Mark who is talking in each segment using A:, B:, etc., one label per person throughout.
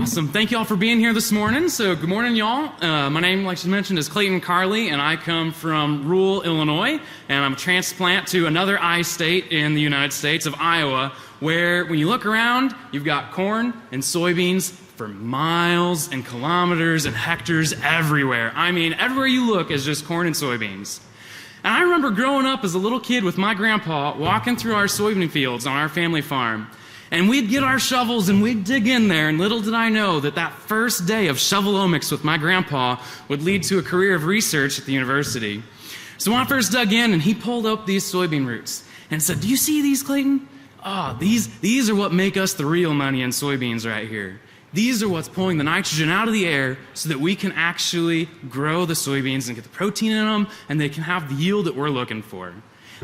A: Awesome. Thank you all for being here this morning. So good morning, y'all. My name, like she mentioned, is Clayton Carley, and I come from rural Illinois, and I'm a transplant to another I state in the United States of Iowa, where when you look around, you've got corn and soybeans for miles and kilometers and hectares everywhere. I mean, everywhere you look is just corn and soybeans. And I remember growing up as a little kid with my grandpa walking through our soybean fields on our family farm. And we'd get our shovels and we'd dig in there, and little did I know that that first day of Shovelomics with my grandpa would lead to a career of research at the university. So when I first dug in, and he pulled up these soybean roots and said, "Do you see these, Clayton? Oh, these are what make us the real money in soybeans right here. These are what's pulling the nitrogen out of the air so that we can actually grow the soybeans and get the protein in them, and they can have the yield that we're looking for."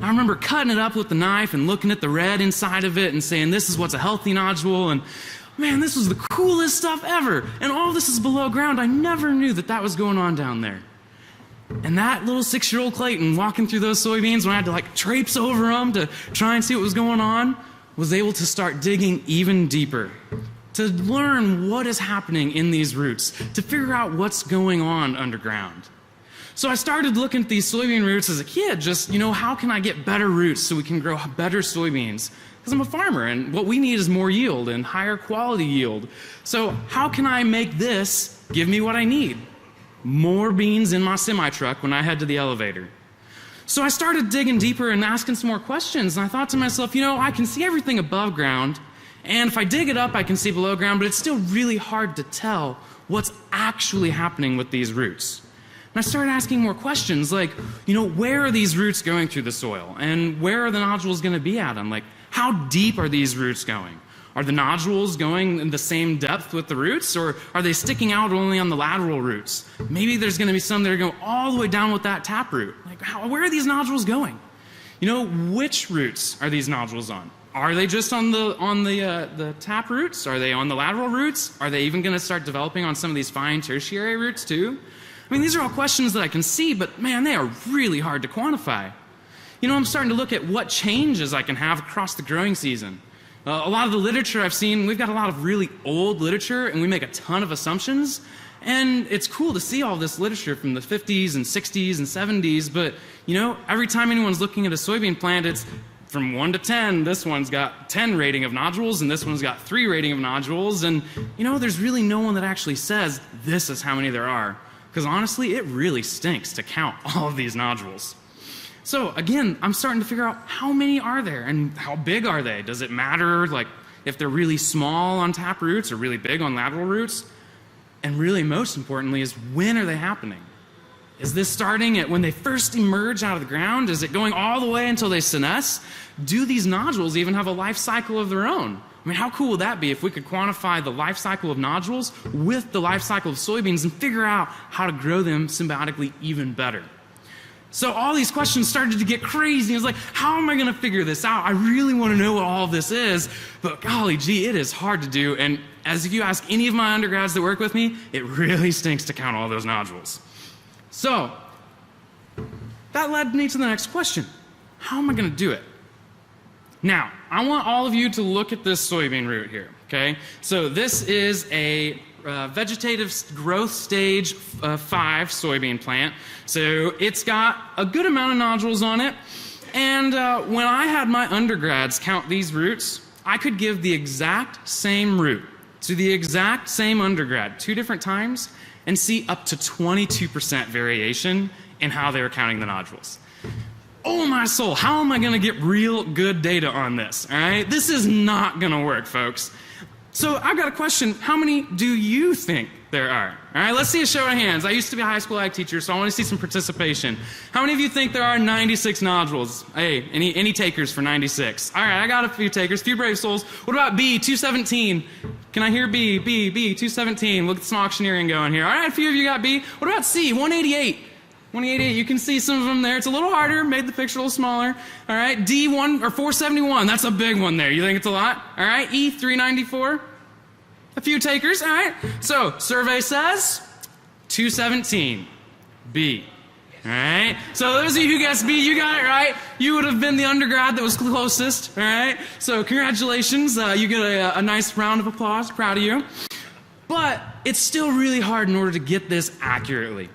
A: I remember cutting it up with the knife and looking at the red inside of it and saying, this is what's a healthy nodule, and man, this was the coolest stuff ever. And all this is below ground. I never knew that that was going on down there. And that little 6-year-old Clayton walking through those soybeans when I had to traipse over them to try and see what was going on, was able to start digging even deeper, to learn what is happening in these roots, to figure out what's going on underground. So I started looking at these soybean roots as a kid, just, how can I get better roots so we can grow better soybeans? Because I'm a farmer, and what we need is more yield and higher quality yield. So how can I make this give me what I need? More beans in my semi-truck when I head to the elevator. So I started digging deeper and asking some more questions, and I thought to myself, I can see everything above ground, and if I dig it up, I can see below ground, but it's still really hard to tell what's actually happening with these roots. And I started asking more questions like, where are these roots going through the soil? And where are the nodules going to be at them? How deep are these roots going? Are the nodules going in the same depth with the roots, or are they sticking out only on the lateral roots? Maybe there's going to be some that are going all the way down with that taproot. Where are these nodules going? Which roots are these nodules on? Are they just on the tap roots? Are they on the lateral roots? Are they even going to start developing on some of these fine tertiary roots too? These are all questions that I can see, but man, they are really hard to quantify. I'm starting to look at what changes I can have across the growing season. A lot of the literature I've seen, we've got a lot of really old literature, and we make a ton of assumptions. And it's cool to see all this literature from the 50s and 60s and 70s, but every time anyone's looking at a soybean plant, it's from 1 to 10, this one's got 10 rating of nodules, and this one's got 3 rating of nodules, and there's really no one that actually says this is how many there are. Because honestly, it really stinks to count all of these nodules. So again, I'm starting to figure out how many are there and how big are they? Does it matter if they're really small on tap roots or really big on lateral roots? And really most importantly is, when are they happening? Is this starting at when they first emerge out of the ground? Is it going all the way until they senesce? Do these nodules even have a life cycle of their own? How cool would that be if we could quantify the life cycle of nodules with the life cycle of soybeans and figure out how to grow them symbiotically even better? So all these questions started to get crazy. It's how am I going to figure this out? I really want to know what all this is, but golly gee, it is hard to do. And as if you ask any of my undergrads that work with me, it really stinks to count all those nodules. So that led me to the next question. How am I going to do it? Now, I want all of you to look at this soybean root here, okay? So this is a vegetative growth stage 5 soybean plant. So it's got a good amount of nodules on it. And when I had my undergrads count these roots, I could give the exact same root to the exact same undergrad 2 different times and see up to 22% variation in how they were counting the nodules. Oh my soul, how am I going to get real good data on this? All right, this is not going to work, folks. So I've got a question. How many do you think there are? All right, let's see a show of hands. I used to be a high school ag teacher, so I want to see some participation. How many of you think there are 96 nodules? Hey, any takers for 96? All right, I got a few takers, few brave souls. What about B, 217? Can I hear B, 217? Look at some auctioneering going here. All right, a few of you got B. What about C, 188? 188, you can see some of them there. It's a little harder, made the picture a little smaller. All right, D1 or 471, that's a big one there. You think it's a lot? All right, E, 394. A few takers, all right. So, survey says 217, B. All right, so those of you who guessed B, you got it right. You would have been the undergrad that was closest, all right. So congratulations, you get a nice round of applause, proud of you. But it's still really hard in order to get this accurately.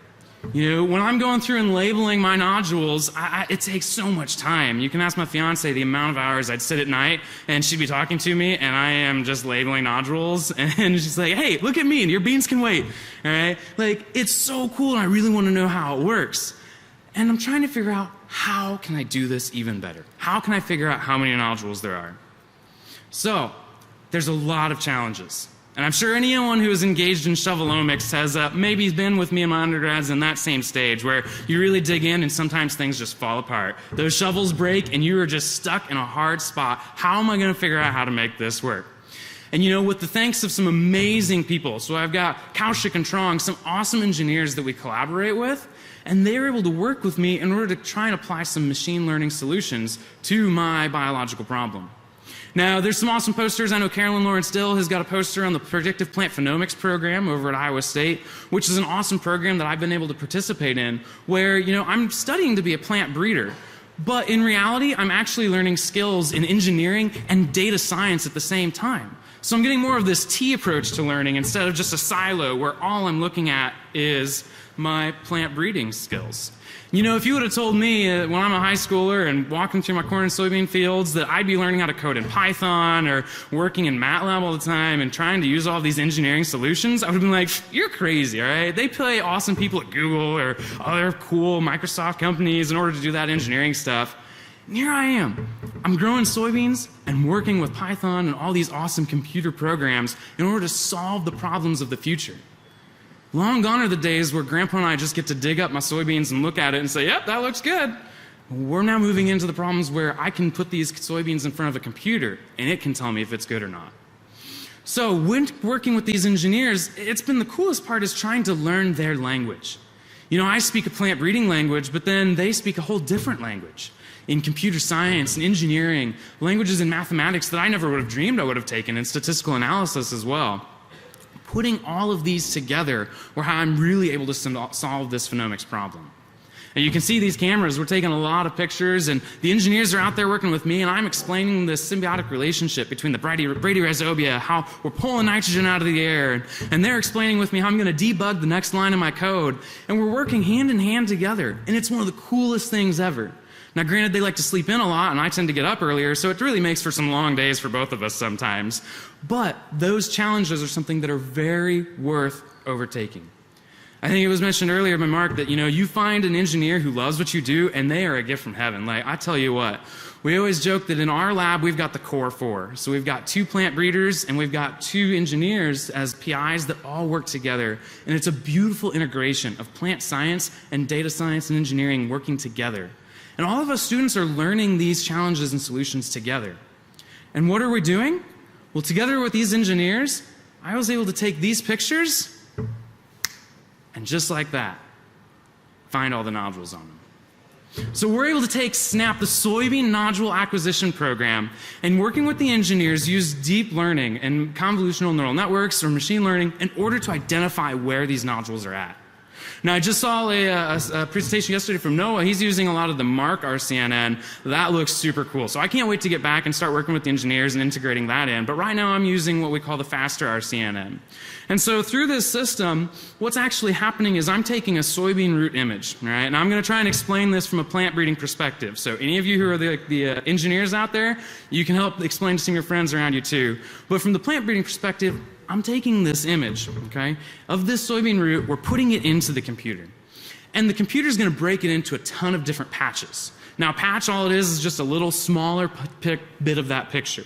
A: You know, when I'm going through and labeling my nodules, it takes so much time. You can ask my fiance the amount of hours I'd sit at night, and she'd be talking to me, and I am just labeling nodules, and she's like, hey, look at me, and your beans can wait, all right? Like, it's so cool, and I really want to know how it works. And I'm trying to figure out, how can I do this even better? How can I figure out how many nodules there are? So, there's a lot of challenges. And I'm sure anyone who is engaged in shovelomics has maybe been with me and my undergrads in that same stage where you really dig in and sometimes things just fall apart. Those shovels break and you are just stuck in a hard spot. How am I going to figure out how to make this work? And you know, with the thanks of some amazing people, so I've got Kaushik and Trong, some awesome engineers that we collaborate with, and they were able to work with me in order to try and apply some machine learning solutions to my biological problem. Now, there's some awesome posters. I know Carolyn Lawrence Dill has got a poster on the Predictive Plant Phenomics program over at Iowa State, which is an awesome program that I've been able to participate in, where, you know, I'm studying to be a plant breeder. But in reality, I'm actually learning skills in engineering and data science at the same time. So I'm getting more of this T approach to learning instead of just a silo where all I'm looking at is my plant breeding skills. You know, if you would have told me when I'm a high schooler and walking through my corn and soybean fields that I'd be learning how to code in Python or working in MATLAB all the time and trying to use all these engineering solutions, I would have been like, you're crazy, all right? They pay awesome people at Google or other cool Microsoft companies in order to do that engineering stuff. And here I am. I'm growing soybeans and working with Python and all these awesome computer programs in order to solve the problems of the future. Long gone are the days where Grandpa and I just get to dig up my soybeans and look at it and say, yep, that looks good. We're now moving into the problems where I can put these soybeans in front of a computer and it can tell me if it's good or not. So when working with these engineers, it's been the coolest part is trying to learn their language. You know, I speak a plant breeding language, but then they speak a whole different language. In computer science and engineering, languages in mathematics that I never would have dreamed I would have taken, and statistical analysis as well. Putting all of these together were how I'm really able to solve this phenomics problem. And you can see these cameras, we're taking a lot of pictures, and the engineers are out there working with me, and I'm explaining this symbiotic relationship between the bradyrhizobia, how we're pulling nitrogen out of the air, and they're explaining with me how I'm going to debug the next line of my code, and we're working hand in hand together, and it's one of the coolest things ever. Now, granted, they like to sleep in a lot, and I tend to get up earlier, so it really makes for some long days for both of us sometimes. But those challenges are something that are very worth overtaking. I think it was mentioned earlier by Mark that, you know, you find an engineer who loves what you do, and they are a gift from heaven. Like, I tell you what, we always joke that in our lab, we've got the core four. So we've got 2 plant breeders, and we've got 2 engineers as PIs that all work together. And it's a beautiful integration of plant science and data science and engineering working together. And all of us students are learning these challenges and solutions together. And what are we doing? Well, together with these engineers, I was able to take these pictures and just like that, find all the nodules on them. So we're able to snap the soybean nodule acquisition program, and working with the engineers use deep learning and convolutional neural networks or machine learning in order to identify where these nodules are at. Now, I just saw a presentation yesterday from Noah. He's using a lot of the Mark RCNN. That looks super cool. So I can't wait to get back and start working with the engineers and integrating that in. But right now, I'm using what we call the faster RCNN. And so through this system, what's actually happening is I'm taking a soybean root image, all right? And I'm going to try and explain this from a plant breeding perspective. So any of you who are the engineers out there, you can help explain to some of your friends around you too. But from the plant breeding perspective, I'm taking this image, okay, of this soybean root, we're putting it into the computer. And the computer is going to break it into a ton of different patches. Now, patch, all it is just a little smaller bit of that picture.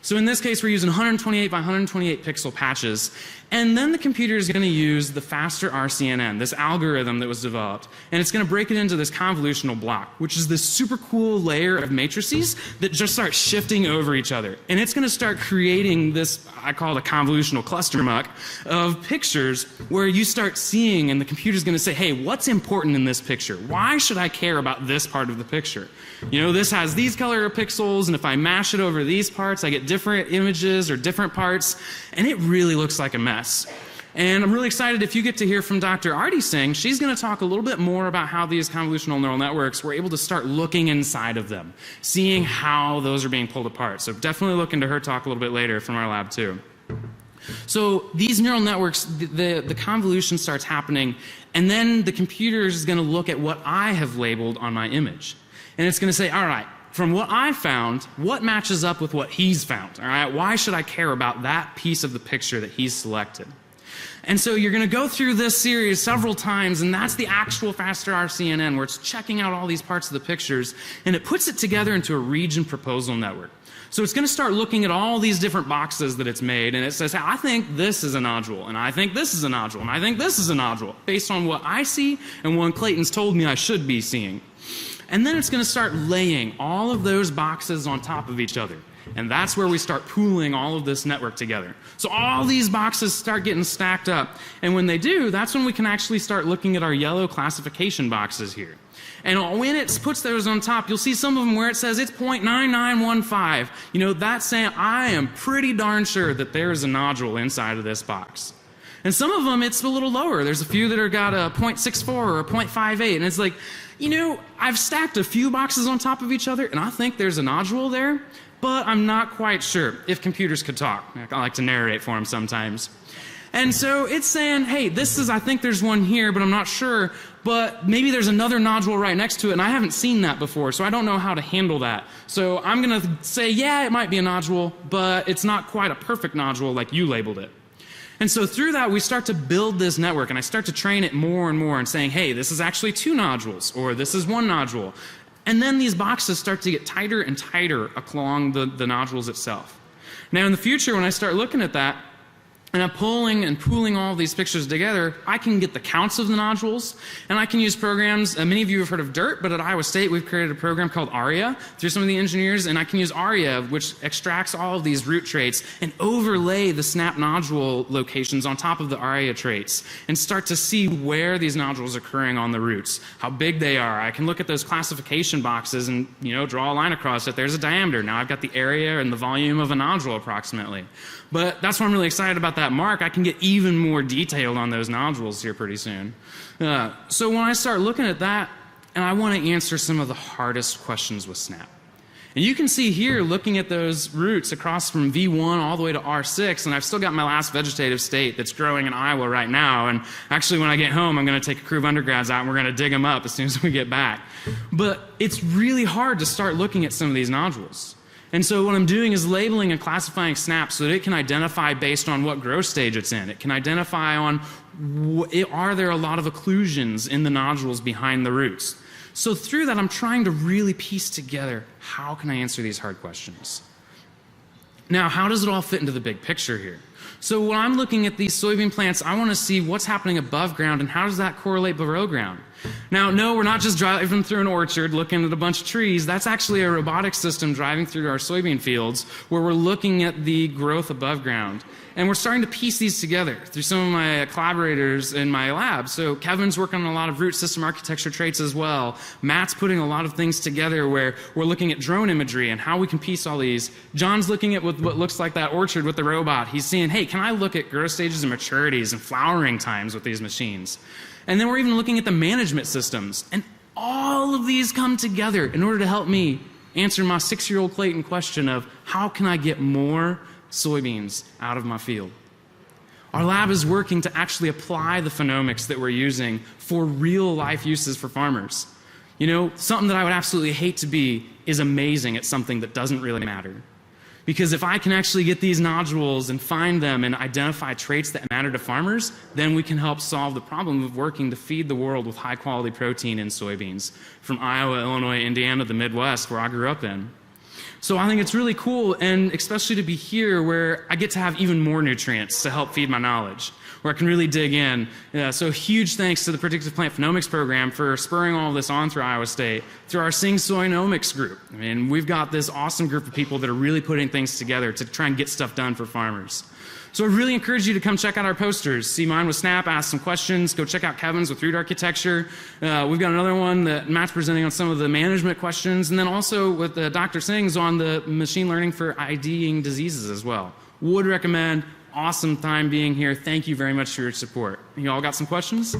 A: So in this case, we're using 128 by 128 pixel patches. And then the computer is going to use the faster RCNN, this algorithm that was developed. And it's going to break it into this convolutional block, which is this super cool layer of matrices that just start shifting over each other. And it's going to start creating this, I call it a convolutional cluster muck, of pictures where you start seeing, and the computer's going to say, hey, what's important in this picture? Why should I care about this part of the picture? You know, this has these color pixels, and if I mash it over these parts, I get different images or different parts, and it really looks like a mess. And I'm really excited if you get to hear from Dr. Arti Singh. She's going to talk a little bit more about how these convolutional neural networks, we're able to start looking inside of them, seeing how those are being pulled apart. So definitely look into her talk a little bit later from our lab too. So these neural networks, the convolution starts happening, and then the computer is going to look at what I have labeled on my image. And it's going to say, all right, from what I found, what matches up with what he's found? All right, why should I care about that piece of the picture that he's selected? And so you're going to go through this series several times, and that's the actual faster RCNN, where it's checking out all these parts of the pictures, and it puts it together into a region proposal network. So it's going to start looking at all these different boxes that it's made, and it says, hey, I think this is a nodule, and I think this is a nodule, and I think this is a nodule, based on what I see and what Clayton's told me I should be seeing. And then it's going to start laying all of those boxes on top of each other. And that's where we start pooling all of this network together. So all these boxes start getting stacked up. And when they do, that's when we can actually start looking at our yellow classification boxes here. And when it puts those on top, you'll see some of them where it says it's 0.9915. You know, that's saying I am pretty darn sure that there is a nodule inside of this box. And some of them, it's a little lower. There's a few that are got a 0.64 or a 0.58. And it's like, you know, I've stacked a few boxes on top of each other, and I think there's a nodule there, but I'm not quite sure. If computers could talk. I like to narrate for them sometimes. And so it's saying, hey, I think there's one here, but I'm not sure. But maybe there's another nodule right next to it, and I haven't seen that before, so I don't know how to handle that. So I'm going to say, yeah, it might be a nodule, but it's not quite a perfect nodule like you labeled it. And so through that, we start to build this network, and I start to train it more and more and saying, hey, this is actually 2 nodules, or this is 1 nodule. And then these boxes start to get tighter and tighter along the nodules itself. Now in the future, when I start looking at that, and I'm pulling and pooling all these pictures together, I can get the counts of the nodules, and I can use programs. Many of you have heard of DIRT, but at Iowa State we've created a program called ARIA through some of the engineers, and I can use ARIA, which extracts all of these root traits and overlay the snap nodule locations on top of the ARIA traits and start to see where these nodules are occurring on the roots, how big they are. I can look at those classification boxes and, you know, draw a line across it. There's a diameter. Now I've got the area and the volume of a nodule approximately. But that's why I'm really excited about that mark. I can get even more detailed on those nodules here pretty soon. So when I start looking at that, and I want to answer some of the hardest questions with SNAP. And you can see here, looking at those roots across from V1 all the way to R6, and I've still got my last vegetative state that's growing in Iowa right now. And actually, when I get home, I'm going to take a crew of undergrads out, and we're going to dig them up as soon as we get back. But it's really hard to start looking at some of these nodules. And so what I'm doing is labeling and classifying SNAP so that it can identify based on what growth stage it's in. It can identify on, are there a lot of occlusions in the nodules behind the roots? So through that, I'm trying to really piece together, how can I answer these hard questions? Now, how does it all fit into the big picture here? So when I'm looking at these soybean plants, I want to see what's happening above ground and how does that correlate below ground. Now, no, we're not just driving through an orchard looking at a bunch of trees. That's actually a robotic system driving through our soybean fields where we're looking at the growth above ground. And we're starting to piece these together through some of my collaborators in my lab. So Kevin's working on a lot of root system architecture traits as well. Matt's putting a lot of things together where we're looking at drone imagery and how we can piece all these. John's looking at what looks like that orchard with the robot. He's seeing, hey, can I look at growth stages and maturities and flowering times with these machines? And then we're even looking at the management systems. And all of these come together in order to help me answer my 6-year-old Clayton question of how can I get more soybeans out of my field? Our lab is working to actually apply the phenomics that we're using for real life uses for farmers. You know, something that I would absolutely hate to be is amazing at something that doesn't really matter. Because if I can actually get these nodules and find them and identify traits that matter to farmers, then we can help solve the problem of working to feed the world with high quality protein in soybeans from Iowa, Illinois, Indiana, the Midwest, where I grew up in. So I think it's really cool, and especially to be here where I get to have even more nutrients to help feed my knowledge, where I can really dig in. So huge thanks to the Predictive Plant Phenomics program for spurring all of this on through Iowa State, through our Sing Soynomics group. I mean, we've got this awesome group of people that are really putting things together to try and get stuff done for farmers. So I really encourage you to come check out our posters. See mine with Snap, ask some questions, go check out Kevin's with root architecture. We've got another one that Matt's presenting on some of the management questions, and then also with Dr. Singh's on the machine learning for IDing diseases as well. Would recommend. Awesome time being here. Thank you very much for your support. You all got some questions?